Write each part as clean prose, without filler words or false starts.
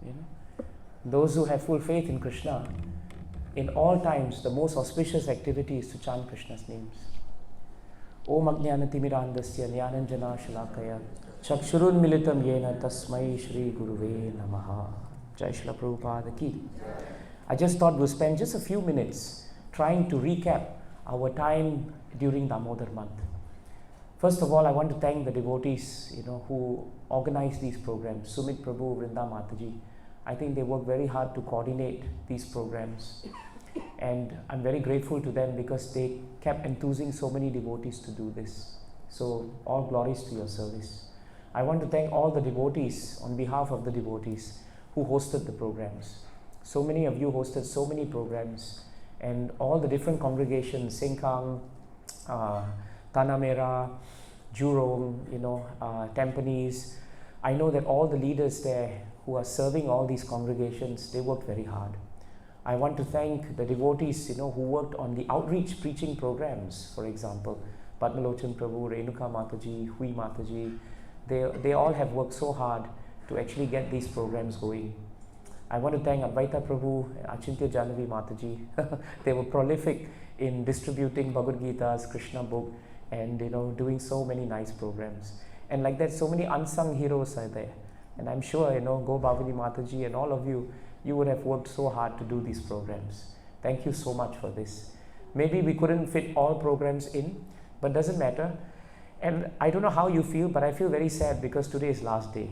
You know, those who have full faith in Krishna, in all times, the most auspicious activity is to chant Krishna's names. Om Ajnanatimidandasya Jnananjana Shalakaya Chakshurun Militam Yena Tasmai Shri Guruve Namaha. Jai Shri Prabhupada Ki. I just thought we'll spend just a few minutes trying to recap our time during Damodar month. First of all, I want to thank the devotees, who organize these programs. Sumit Prabhu, Vrinda Mataji. I think they work very hard to coordinate these programs. And I'm very grateful to them because they kept enthusing so many devotees to do this. So all glories to your service. I want to thank all the devotees on behalf of the devotees who hosted the programs. So many of you hosted so many programs, and all the different congregations, Sengkang, Tanamera, Jurong, Tampines. I know that all the leaders there who are serving all these congregations, they worked very hard. I want to thank the devotees, who worked on the outreach preaching programs, for example, Padmalochan Prabhu, Renuka Mataji, Hui Mataji. They all have worked so hard to actually get these programs going. I want to thank Advaita Prabhu, Achintya Janavi Mataji. They were prolific in distributing Bhagavad Gita's Krishna book and doing so many nice programs. And like that, so many unsung heroes are there. And I'm sure, Go Bhavani Mataji and all of you, you would have worked so hard to do these programs. Thank you so much for this. Maybe we couldn't fit all programs in, but doesn't matter. And I don't know how you feel, but I feel very sad because today is last day.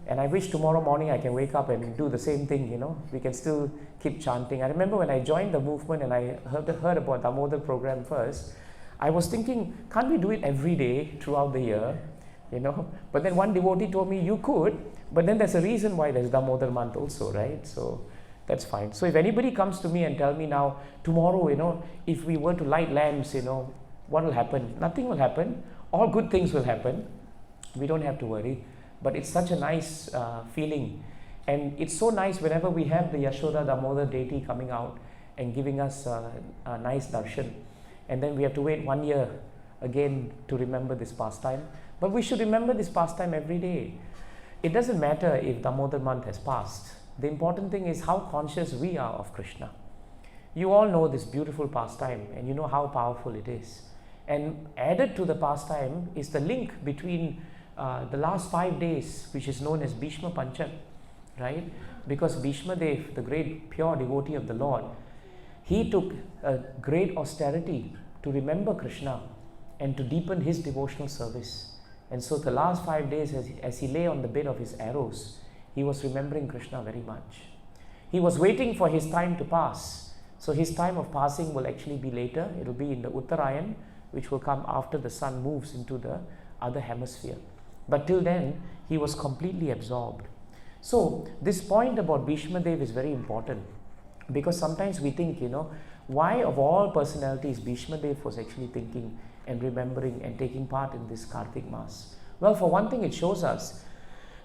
And I wish tomorrow morning I can wake up and do the same thing, We can still keep chanting. I remember when I joined the movement and I heard about Damodar program first, I was thinking, can't we do it every day throughout the year? But then one devotee told me, you could, but then there's a reason why there's Damodar month also, right? So that's fine. So if anybody comes to me and tell me now, tomorrow, if we were to light lamps, what will happen? Nothing will happen. All good things will happen. We don't have to worry. But it's such a nice feeling. And it's so nice whenever we have the Yashoda Damodar deity coming out and giving us a nice darshan. And then we have to wait 1 year again to remember this pastime. But we should remember this pastime every day. It doesn't matter if Damodar month has passed. The important thing is how conscious we are of Krishna. You all know this beautiful pastime and you know how powerful it is. And added to the pastime is the link between the last 5 days, which is known as Bhishma Panchak, right? Because Bhishma Dev, the great pure devotee of the Lord, he took a great austerity to remember Krishna and to deepen his devotional service. And so the last 5 days, as he lay on the bed of his arrows, he was remembering Krishna very much. He was waiting for his time to pass. So his time of passing will actually be later. It will be in the Uttarayan, which will come after the sun moves into the other hemisphere. But till then, he was completely absorbed. So this point about Bhishma Dev is very important, because sometimes we think, why of all personalities Bhishma Dev was actually thinking and remembering and taking part in this Kartik Mass. Well, for one thing, it shows us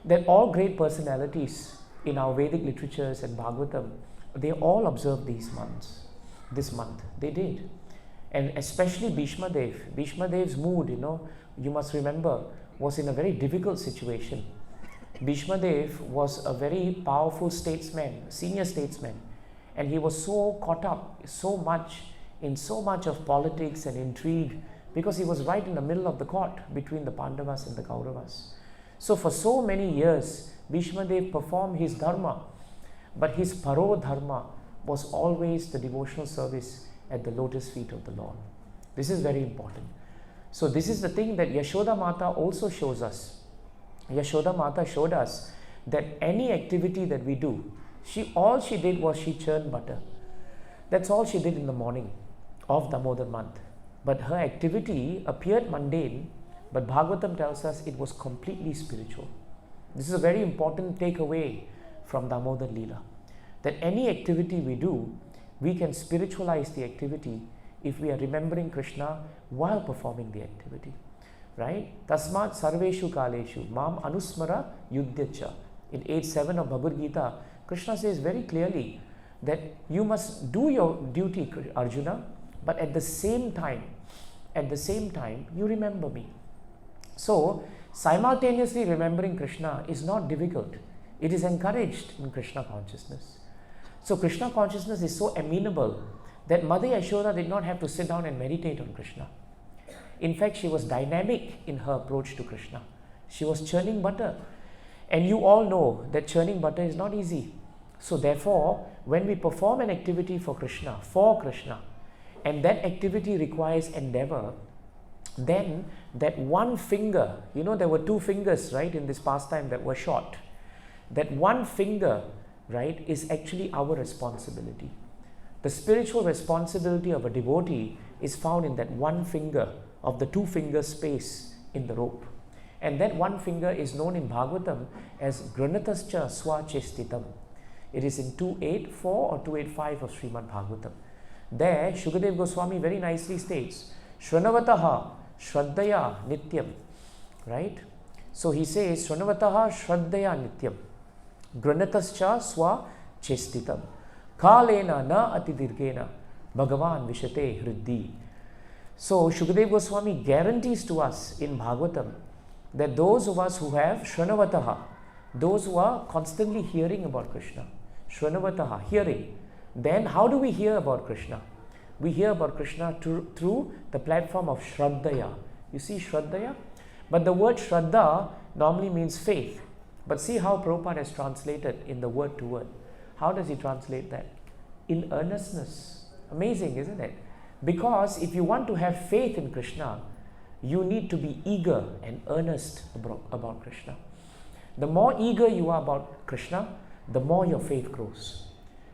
that all great personalities in our Vedic literatures and Bhagavatam, they all observed these months. This month, they did. And especially Bhishma Dev. Bhishma Dev's mood, you must remember, was in a very difficult situation. Bhishma Dev was a very powerful statesman, senior statesman, and he was so caught up so much of politics and intrigue, because he was right in the middle of the court between the Pandavas and the Kauravas. So for so many years, Bhishma Dev performed his dharma, but his paro dharma was always the devotional service at the lotus feet of the Lord. This is very important. So this is the thing that Yashoda Mata also shows us. Yashoda Mata showed us that any activity that we do, all she did was she churned butter. That's all she did in the morning of Damodar month. But her activity appeared mundane, but Bhagavatam tells us it was completely spiritual. This is a very important takeaway from Damodar Lila, that any activity we do, we can spiritualize the activity if we are remembering Krishna while performing the activity, right? Tasmat sarveshu kaleshu mam anusmara yuddhyacha. In 8.7 of Bhagavad Gita, Krishna says very clearly that you must do your duty, Arjuna, but at the same time, you remember me. So, simultaneously remembering Krishna is not difficult. It is encouraged in Krishna consciousness. So Krishna consciousness is so amenable that Mother Yashoda did not have to sit down and meditate on Krishna. In fact, she was dynamic in her approach to Krishna. She was churning butter. And you all know that churning butter is not easy. So therefore, when we perform an activity for Krishna, and that activity requires endeavor, then that one finger, you know, there were two fingers, right, in this pastime that were short. That one finger, right, is actually our responsibility. The spiritual responsibility of a devotee is found in that one finger of the two finger space in the rope. And that one finger is known in Bhagavatam as Granatascha Swachestitam. It is in 284 or 285 of Srimad Bhagavatam. There, Shukadev Goswami very nicely states, Shranavataha Shraddhaya Nityam. Right? So he says, Shranavataha Shraddhaya Nityam. Granatascha Swachestitam. Kalena na atidirgena Bhagavan Vishate Hriddhi. So Shukadev Goswami guarantees to us in Bhagavatam that those of us who have Shranavataha, those who are constantly hearing about Krishna, Shranavataha, hearing, then how do we hear about Krishna? We hear about Krishna through the platform of Shraddhaya. You see Shraddhaya? But the word Shraddha normally means faith. But see how Prabhupada has translated in the word to word. How does he translate that? In earnestness. Amazing, isn't it? Because if you want to have faith in Krishna, you need to be eager and earnest about Krishna. The more eager you are about Krishna, the more your faith grows.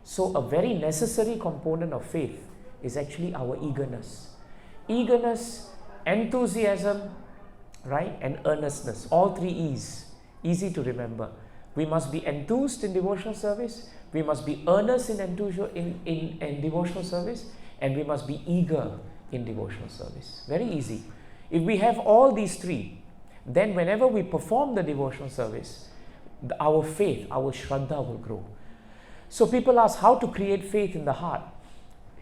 So a very necessary component of faith is actually our eagerness. Eagerness, enthusiasm, right, and earnestness. All three E's. Easy to remember. We must be enthused in devotional service, we must be earnest in devotional service, and we must be eager in devotional service. Very easy. If we have all these three, then whenever we perform the devotional service, our faith, our Shraddha will grow. So people ask how to create faith in the heart.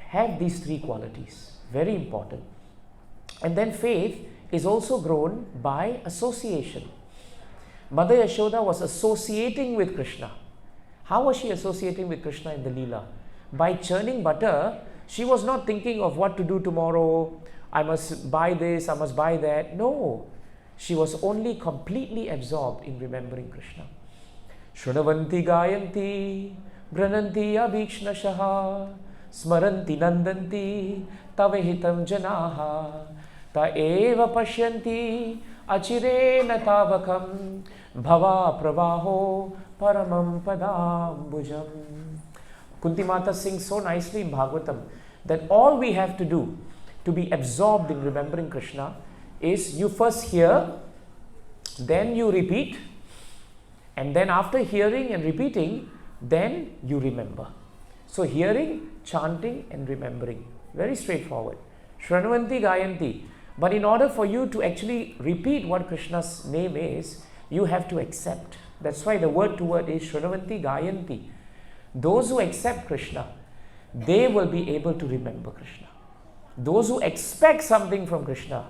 Have these three qualities. Very important. And then faith is also grown by association. Mother Yashoda was associating with Krishna. How was she associating with Krishna in the Lila? By churning butter, she was not thinking of what to do tomorrow. I must buy this, I must buy that. No. She was only completely absorbed in remembering Krishna. Shrunavanti gayanti, grananti abhikshnashaha, smaranti nandanti, tavehitam janaha, ta eva pashyanti, achirena tavakam, bhava pravaho, paramam padambujam. Kunti Mata sings so nicely in Bhagavatam that all we have to do to be absorbed in remembering Krishna is you first hear, then you repeat, and then after hearing and repeating, then you remember. So hearing, chanting and remembering. Very straightforward. Shranvanti gayanti. But in order for you to actually repeat what Krishna's name is, you have to accept. That's why the word to word is Shranvanti gayanti. Those who accept Krishna, they will be able to remember Krishna. Those who expect something from Krishna,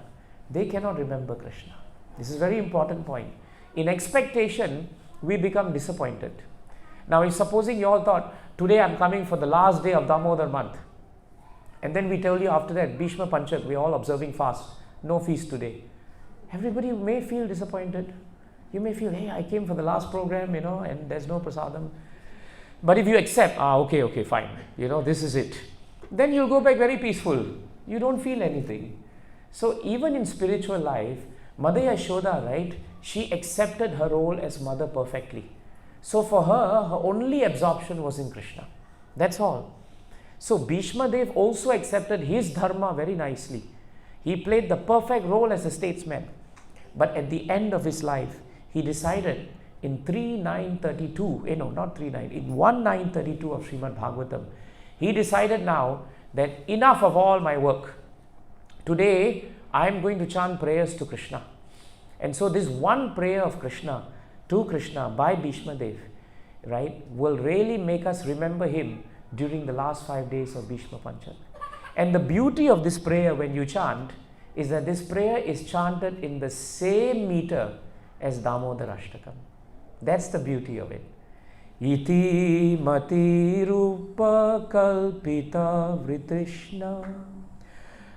they cannot remember Krishna. This is a very important point. In expectation, we become disappointed. Now, if supposing you all thought, today I'm coming for the last day of Damodar month, and then we tell you after that, Bhishma Panchak, we're all observing fast, no feast today. Everybody may feel disappointed. You may feel, hey, I came for the last program, and there's no prasadam. But if you accept, okay, fine, this is it, then you'll go back very peaceful. You don't feel anything. So even in spiritual life, Mother Yashoda, right, she accepted her role as mother perfectly. So for her only absorption was in Krishna. That's all. So Bhishma Dev also accepted his dharma very nicely. He played the perfect role as a statesman. But at the end of his life, he decided in 1932 of Srimad Bhagavatam, he decided now that enough of all my work. Today, I am going to chant prayers to Krishna. And so this one prayer of Krishna to Krishna by Bhishma Dev, right, will really make us remember him during the last 5 days of Bhishma Panchak. And the beauty of this prayer when you chant is that this prayer is chanted in the same meter as Damodar Ashtakam. That's the beauty of it. Iti mati rupa kalpita vritrishna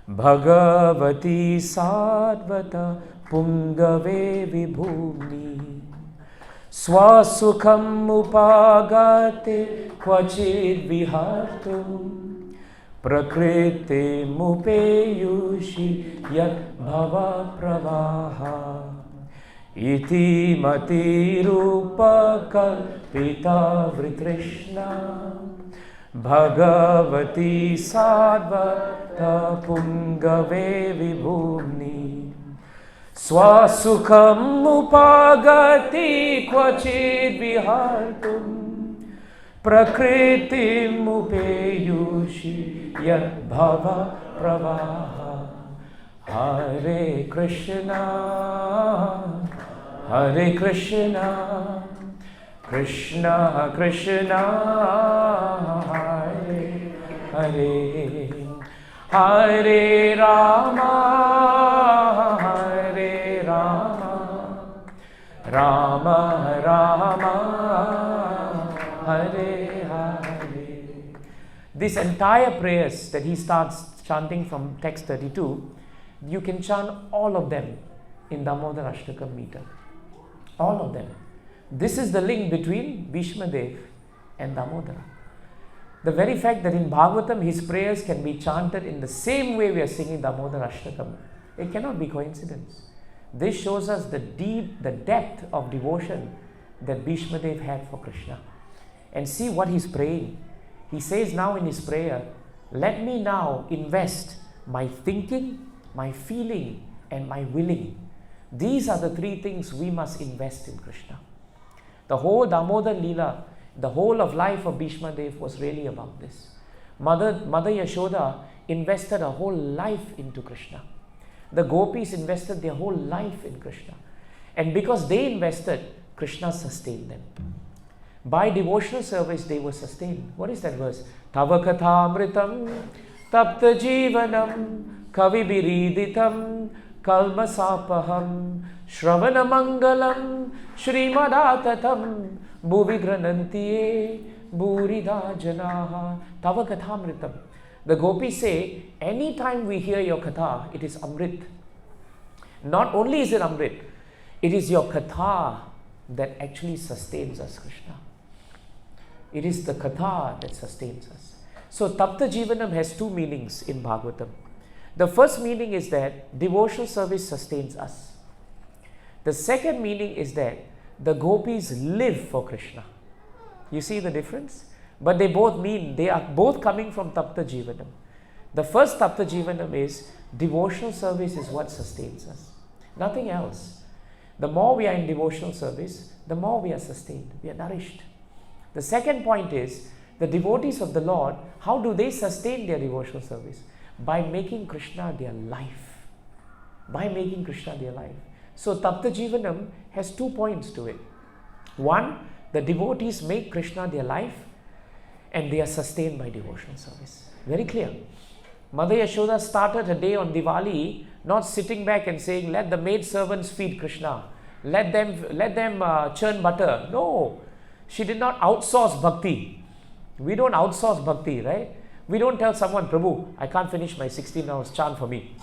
bhagavati sadvata pungave vibhumi swasukham upagate kvachid vihartum prakriti mupeyushi yat bhava pravaha iti mati rupa kalpita vritrishna bhagavati sadvata pungave vibhumni swasukham upagati kvachid vihartum prakritim upeyushi yat bhava pravaha Hare Krishna Hare Krishna Krishna Krishna Hare Hare Hare Rama Hare Rama Rama Rama Hare Hare. This entire prayers that he starts chanting from text 32, you can chant all of them in Damodar Ashtakam meter. All of them. This is the link between Bhishma Dev and Damodara. The very fact that in Bhagavatam his prayers can be chanted in the same way we are singing Damodar Ashtakam, it cannot be coincidence. This shows us the depth of devotion that Bhishma Dev had for Krishna. And see what he's praying. He says now in his prayer, let me now invest my thinking, my feeling and my willing. These are the three things we must invest in Krishna. The whole Damodar Lila, the whole of life of Bhishma Dev was really about this. Mother Yashoda invested her whole life into Krishna. The gopis invested their whole life in Krishna. And because they invested, Krishna sustained them. By devotional service, they were sustained. What is that verse? Tava kathamritam tapta jivanam kavibiriditam kalmasapaham shravana mangalam shrimadatatam bhuvigranantiye burida janaha tava kathamritam. The gopis say, anytime we hear your katha, it is amrit. Not only is it amrit, it is your katha that actually sustains us, Krishna. It is the katha that sustains us. So Tapta Jivanam has two meanings in Bhagavatam. The first meaning is that devotional service sustains us. The second meaning is that the gopis live for Krishna. You see the difference? But they both mean, they are both coming from Tapta Jivanam. The first Tapta Jivanam is devotional service is what sustains us. Nothing else. The more we are in devotional service, the more we are sustained, we are nourished. The second point is, the devotees of the Lord, how do they sustain their devotional service? By making Krishna their life. By making Krishna their life. So Tapta Jivanam has 2 points to it. One, the devotees make Krishna their life and they are sustained by devotional service. Very clear. Mother Yashoda started her day on Diwali not sitting back and saying, let the maid servants feed Krishna. Let them churn butter. No. She did not outsource bhakti. We don't outsource bhakti, right? We don't tell someone, Prabhu, I can't finish my 16 hours chant for me.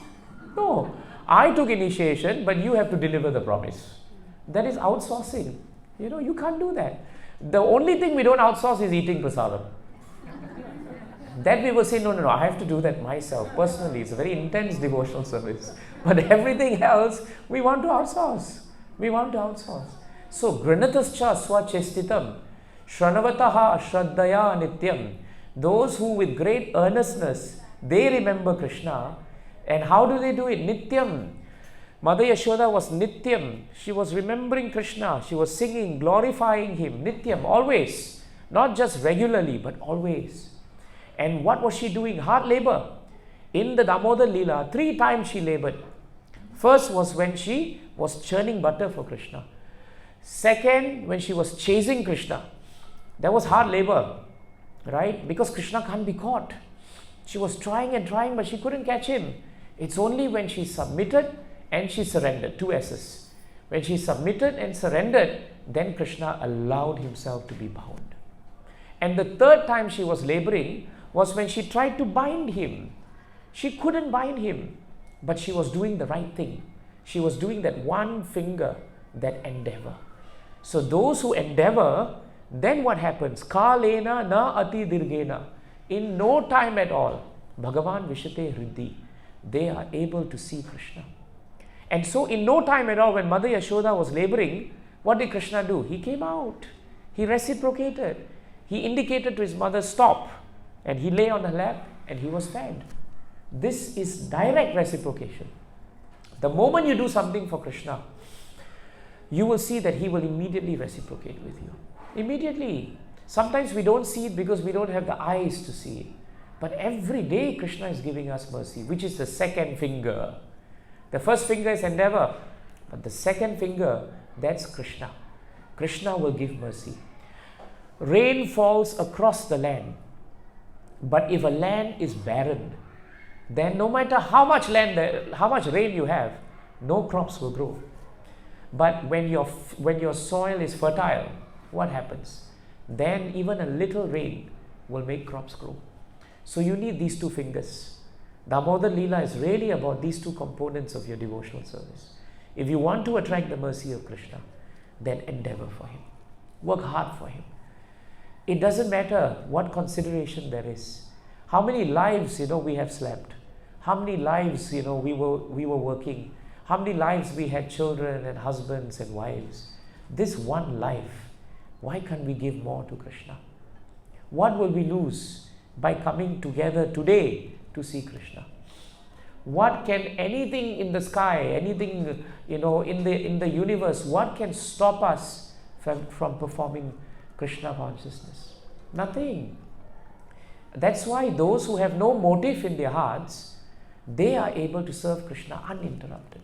No. I took initiation, but you have to deliver the promise. That is outsourcing. You can't do that. The only thing we don't outsource is eating prasadam. That we will say, no, I have to do that myself. Personally, it's a very intense devotional service. But everything else, we want to outsource. We want to outsource. So, granatascha swachestitam, shranavataha shraddaya nityam. Those who with great earnestness, they remember Krishna. And how do they do it? Nityam. Mother Yashoda was nityam. She was remembering Krishna. She was singing, glorifying him. Nityam, always. Not just regularly, but always. And what was she doing? Hard labor. In the Damodar Lila, 3 times she labored. First was when she was churning butter for Krishna. Second, when she was chasing Krishna. That was hard labor, right? Because Krishna can't be caught. She was trying and trying, but she couldn't catch him. It's only when she submitted and she surrendered. 2 S's. When she submitted and surrendered, then Krishna allowed himself to be bound. And the third time she was laboring was when she tried to bind him. She couldn't bind him, but she was doing the right thing. She was doing that one finger, that endeavor. So those who endeavor, then what happens? Kalena na ati dirgena. In no time at all, Bhagavan Vishate Hriddhi, they are able to see Krishna. And so in no time at all, when Mother Yashoda was laboring, what did Krishna do? He came out. He reciprocated. He indicated to his mother, stop. And he lay on her lap and he was fed. This is direct reciprocation. The moment you do something for Krishna, you will see that he will immediately reciprocate with you. Immediately. Sometimes we don't see it because we don't have the eyes to see it. But every day Krishna is giving us mercy, which is the second finger. The first finger is endeavor, but the second finger, that's Krishna. Krishna will give mercy. Rain falls across the land, but if a land is barren, then no matter how much rain you have, no crops will grow. But when your soil is fertile, what happens? Then even a little rain will make crops grow. So you need these two fingers. Damodar Lila is really about these two components of your devotional service. If you want to attract the mercy of Krishna, then endeavor for him. Work hard for him. It doesn't matter what consideration there is. How many lives, we have slept. How many lives, we were working. How many lives we had children and husbands and wives. This one life, why can't we give more to Krishna? What will we lose by coming together today to see Krishna? What can anything in the sky, anything in the universe, what can stop us from performing Krishna consciousness? Nothing. That's why those who have no motive in their hearts, they are able to serve Krishna uninterrupted.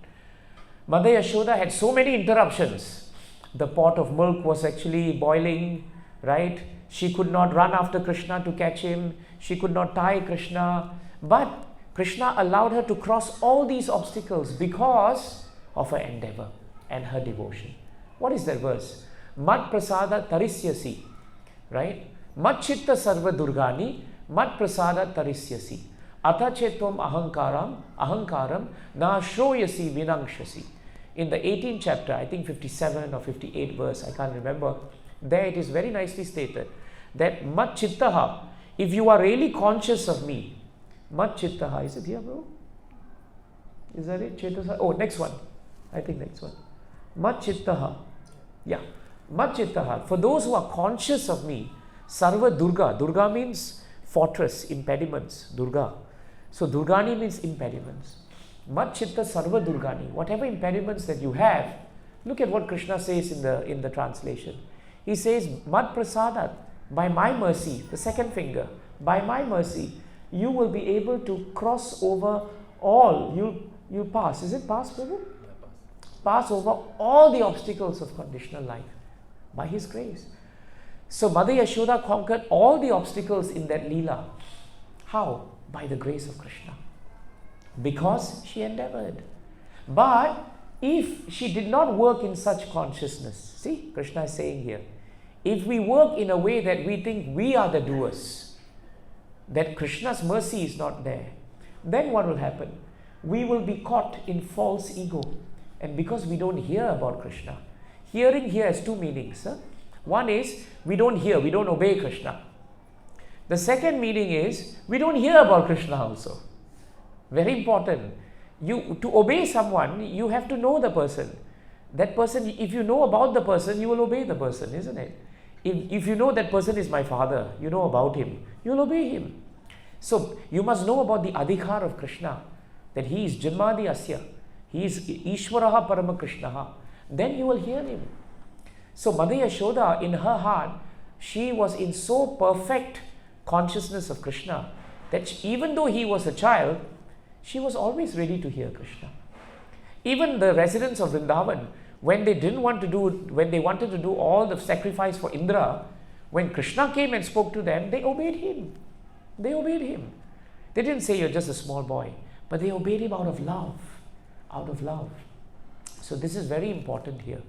Mother Yashoda had so many interruptions. The pot of milk was actually boiling, right? She could not run after Krishna to catch him. She could not tie Krishna. But Krishna allowed her to cross all these obstacles because of her endeavor and her devotion. What is that verse? Mat prasada tarisyasi, right? Mat chitta sarva durgani, mat prasada tarisyasi. Atachetom ahankaram na shroyasi vinangshasi. In the 18th chapter, I think 57 or 58 verse, I can't remember, there it is very nicely stated that mat chittaha, if you are really conscious of me, mat chittaha, is it here, bro? Is that it? Chetasa? Oh, next one. I think next one. Mat chittaha. Yeah. Mat chittaha. For those who are conscious of me, sarva durga. Durga means fortress, impediments. Durga. So Durgani means impediments. Mat chitta sarva durgani. Whatever impediments that you have, look at what Krishna says in the translation. He says, Mat prasadat, by my mercy, the second finger, by my mercy, you will be able to cross over all. You'll pass. Is it pass, Prabhu? Yeah, pass over all the obstacles of conditional life by His grace. So Mother Yashoda conquered all the obstacles in that Lila. How? By the grace of Krishna. Because she endeavored. But if she did not work in such consciousness, see, Krishna is saying here, if we work in a way that we think we are the doers, that Krishna's mercy is not there, then what will happen? We will be caught in false ego. And because we don't hear about Krishna, hearing here has two meanings. Huh? One is, we don't hear, we don't obey Krishna. The second meaning is, we don't hear about Krishna also. Very important. To obey someone, you have to know the person. That person, if you know about the person, you will obey the person, isn't it? If you know that person is my father, you know about him, you'll obey him. So, you must know about the adhikar of Krishna, that he is Janmadi Asya, he is Ishwaraha Parama Krishnaha. Then you will hear him. So, Mother Yashoda, in her heart, she was in so perfect consciousness of Krishna that even though he was a child, she was always ready to hear Krishna. Even the residents of Vrindavan, when they wanted to do all the sacrifice for Indra, when Krishna came and spoke to them, they obeyed him. They obeyed him. They didn't say, you're just a small boy, but they obeyed him out of love. Out of love. So this is very important here.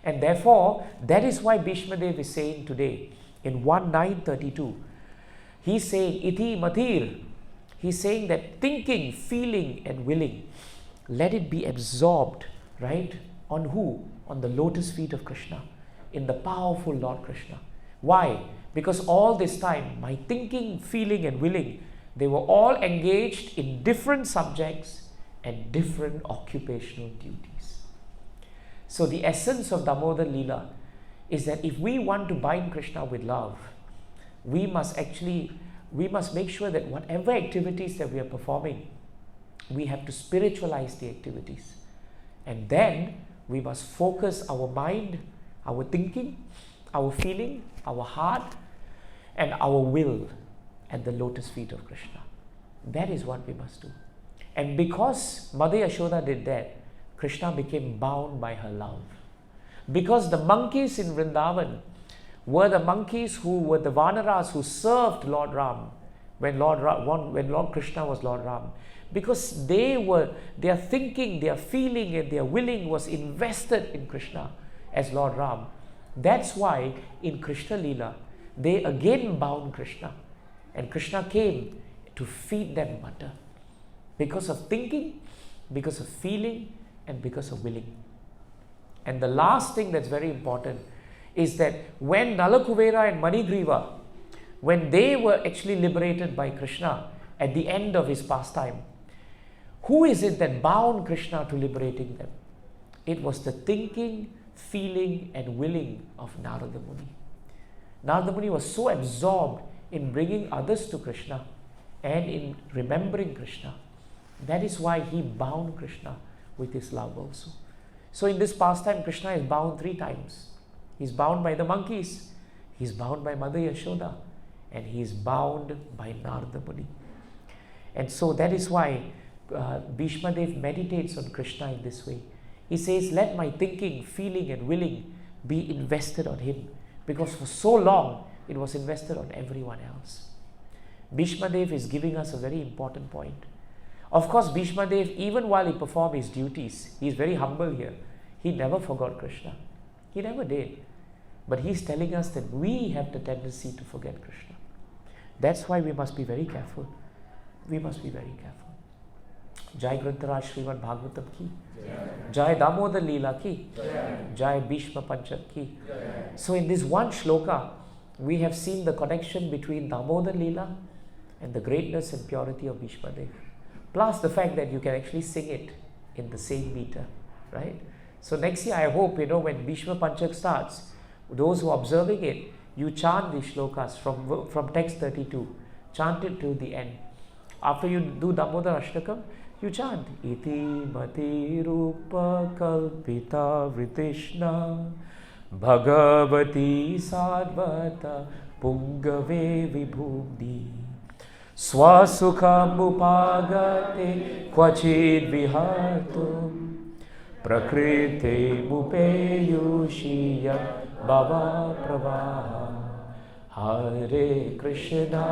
And therefore, that is why Bhishma Dev is saying today, In 1:9:32, he's saying, iti matir. He's saying that thinking, feeling and willing, let it be absorbed, right? On who? On the lotus feet of Krishna, in the powerful Lord Krishna. Why? Because all this time, my thinking, feeling and willing, they were all engaged in different subjects and different occupational duties. So the essence of Damodar Lila is that if we want to bind Krishna with love, we must make sure that whatever activities that we are performing, we have to spiritualize the activities. And then we must focus our mind, our thinking, our feeling, our heart, and our will at the lotus feet of Krishna. That is what we must do. And because Mother Yashoda did that, Krishna became bound by her love. Because the monkeys in Vrindavan were the monkeys who were the Vanaras who served Lord Ram when Lord Krishna was Lord Ram. Because their thinking, their feeling and their willing was invested in Krishna as Lord Ram. That's why in Krishna Lila, they again bound Krishna. And Krishna came to feed them butter. Because of thinking, because of feeling and because of willing. And the last thing that's very important is that when Nalakuvera and Manigriva, when they were actually liberated by Krishna at the end of his pastime, who is it that bound Krishna to liberating them? It was the thinking, feeling and willing of Narada Muni. Narada Muni was so absorbed in bringing others to Krishna and in remembering Krishna. That is why he bound Krishna with his love also. So in this pastime, Krishna is bound 3 times. He's bound by the monkeys, he's bound by Mother Yashoda, and he is bound by Narada Muni. And so that is why Bhishma Dev meditates on Krishna in this way. He says, let my thinking, feeling and willing be invested on him, because for so long it was invested on everyone else. Bhishma Dev is giving us a very important point. Of course, Bhishma Dev, even while he performed his duties, he is very humble here. He never forgot Krishna. He never did. But he is telling us that we have the tendency to forget Krishna. That's why we must be very careful. We must be very careful. Jai Grantaraj Srimad Bhagavatam ki. Jai Damodar Lila ki. Jai Bhishma Panchak ki. So in this one shloka, we have seen the connection between Damodar Lila and the greatness and purity of Bhishma Dev. Plus the fact that you can actually sing it in the same meter, right? So next year, I hope, when Bhishma Panchak starts, those who are observing it, you chant these shlokas from text 32. Chant it till the end. After you do Damodar Ashtakam, you chant iti mati rupa kalpita vritishna bhagavati sadvata pungave vibhundi swasukham upagate kvachid vihartum prakrite mupeyushiya bhava pravaha Hare Krishna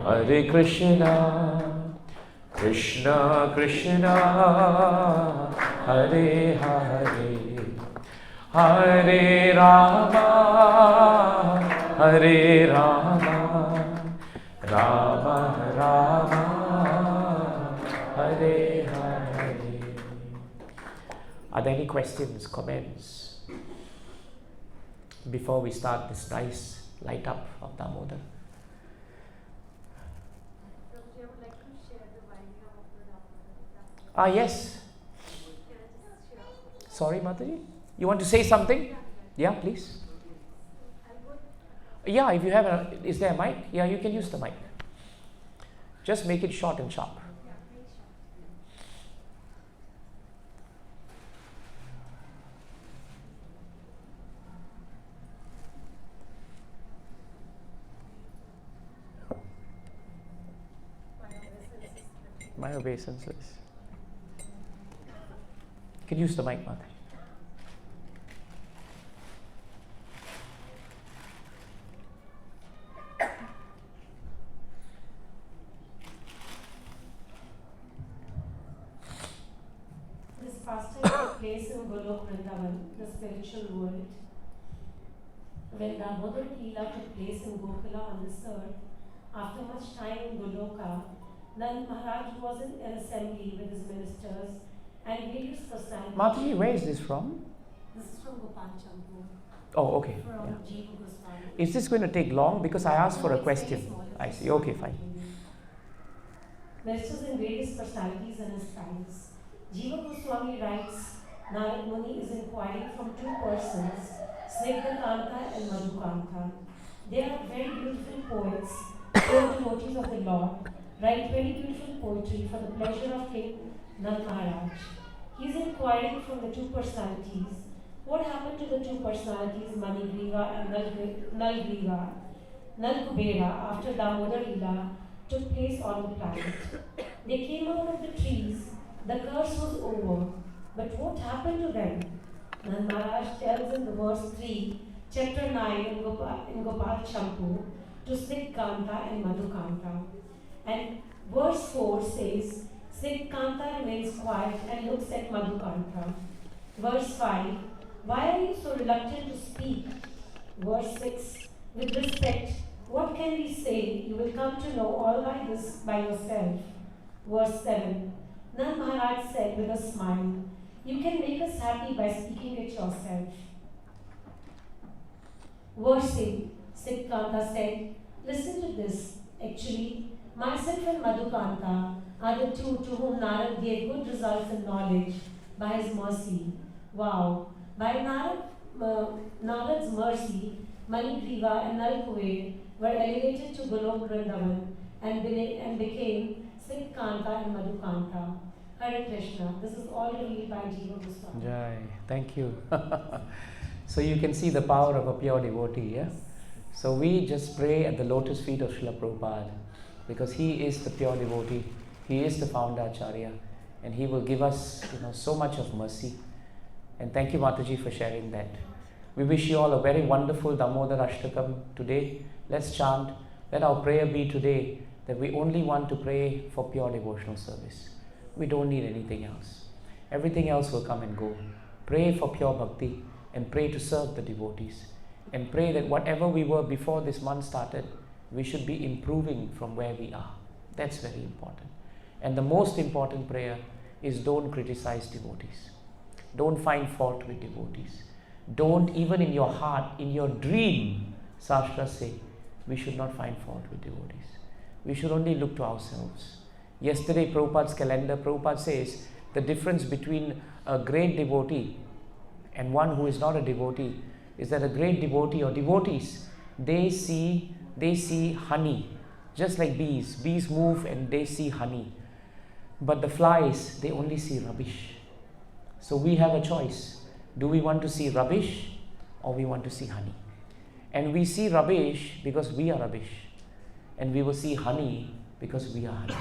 Hare Krishna Krishna Krishna Hare Hare Hare Rama Hare Rama Rama Rama Hare Hare. Are there any questions, comments before we start this nice light up of Damodar? Yes. Sorry, Mataji. You want to say something? Yeah, please. Yeah, if you have is there a mic? Yeah, you can use the mic. Just make it short and sharp. My obeisances. You can use the mic, Mataji. This pastime took place in Golok Vrindavan, the spiritual world. when Damodar Lila took place in Gokula on this earth, after much time in Goloka, Nand Maharaj was in an assembly with his ministers and various personalities. Mataji, where is this from? This is from Gopal Champu. Oh, okay. From Yeah. Jiva Goswami. Is this going to take long? Because I asked for a It's very question. small, it's I just see. Okay, fine. Ministers in various personalities and his styles. Jiva Goswami writes, Narad Muni is inquiring from two persons, Snigdakanta and Madhukanta. They are very beautiful poets, pure devotees of the Lord, write very beautiful poetry for the pleasure of King Nand Maharaj. He is inquiring from the two personalities, what happened to the two personalities, Manigriva and Nalkubera, after Damodar Lila took place on the planet. They came out of the trees, the curse was over, but what happened to them? Nand Maharaj tells in the verse 3, chapter 9 in Gopal Champu, to Snigdakanta and Madhukanta. And verse 4 says, Snigdakanta remains quiet and looks at Madhukanta. Verse 5, why are you so reluctant to speak? Verse 6, with respect, what can we say? You will come to know all by this by yourself. Verse 7, Nand Maharaj said with a smile, you can make us happy by speaking it yourself. Verse 8, Snigdakanta said, listen to this. Actually, myself and Madhukanta are the two to whom Narad gave good results in knowledge by his mercy. Wow! By Narad's mercy, Manigriva and Nalkuve were elevated to Golok Vrindavan and became Snigdakanta and Madhukanta. Hare Krishna. This is all revealed by Jiva Goswami. Jai. Thank you. So you can see the power of a pure devotee, yeah? So we just pray at the lotus feet of Srila Prabhupada because he is the pure devotee, he is the founder Acharya, and he will give us, so much of mercy. And thank you, Mataji, for sharing that. We wish you all a very wonderful Damodar Ashtakam today. Let's chant. Let our prayer be today that we only want to pray for pure devotional service. We don't need anything else. Everything else will come and go. Pray for pure bhakti and pray to serve the devotees. And pray that whatever we were before this month started, we should be improving from where we are. That's very important. And the most important prayer is don't criticize devotees. Don't find fault with devotees. Don't, even in your heart, in your dream, Shastras say, we should not find fault with devotees. We should only look to ourselves. Yesterday, Prabhupada's calendar, Prabhupada says, the difference between a great devotee and one who is not a devotee is that a great devotee or devotees, they see honey, just like bees. Bees move and they see honey. But the flies, they only see rubbish. So we have a choice. Do we want to see rubbish or we want to see honey? And we see rubbish because we are rubbish. And we will see honey because we are honey.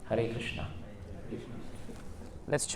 Hare Krishna. Let's